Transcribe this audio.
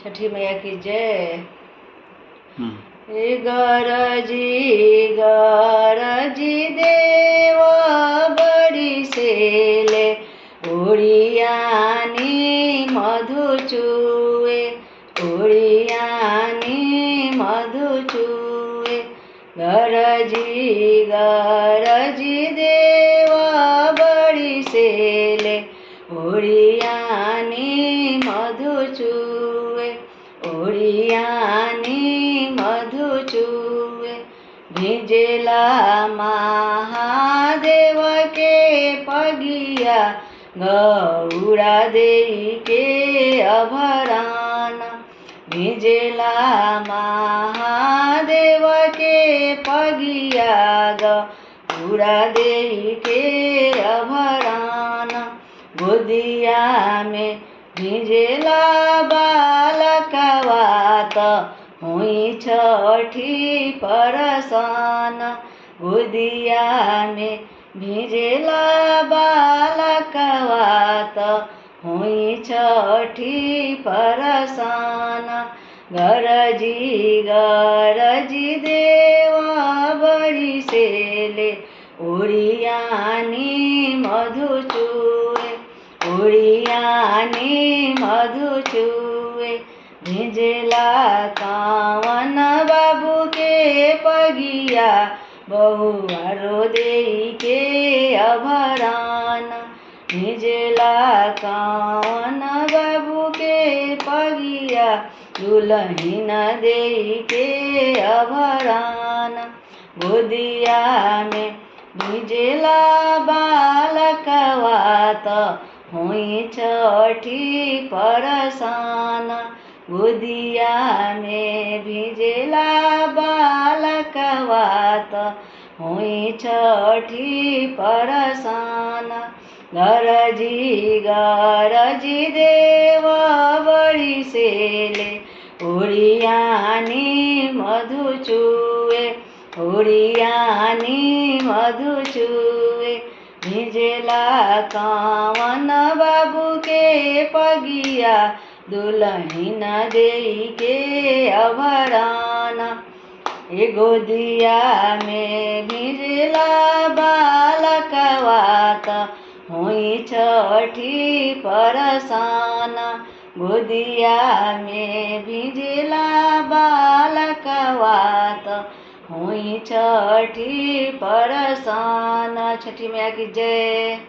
छठी मैया की जय। गरजी देव बड़ी सेले ओडियानी मधु चूए, ओडियानी मधु चूए। गरजी देव बड़ी सेले ओडियानी मधु चूए, ओडियानी मधु चूए। भिजेला महादेव के पगिया गौरा देई के अभरान। भिजेला महादेव के पगिया गौरा देई के अभरान। गोदिया में भिजेला बालकवा त हुई छठी परसान। गोदिया में भिजेला बालकवा त हुई छठी परसान। गरजी देव बड़ी सेले ओडियानी मधु चूए, ओडियानी मधु चूए। भिजेला कावन बाबू के पगिया बहुआरो देई के अभरान। भिजेला कावन बाबू के पगिया दुल्हन देई के अभरान। गोदिया में भिजेला बालकवा त हुई छठी परसान। गोदिया में भिजेला बालकवा त हुई छठी परसान। गरजी देव बड़ी सेले ओडियानी मधु चूए, ओडियानी मधु चूए। भिजेला कावन बाबू के पगिया दुल्हन देई के अभरान। गोदिया में भिजेला बालकवा त हुई छठी परसान। गोदिया में भिजेला बालकवा त हुई छठी परसान। छठी मैया की जय।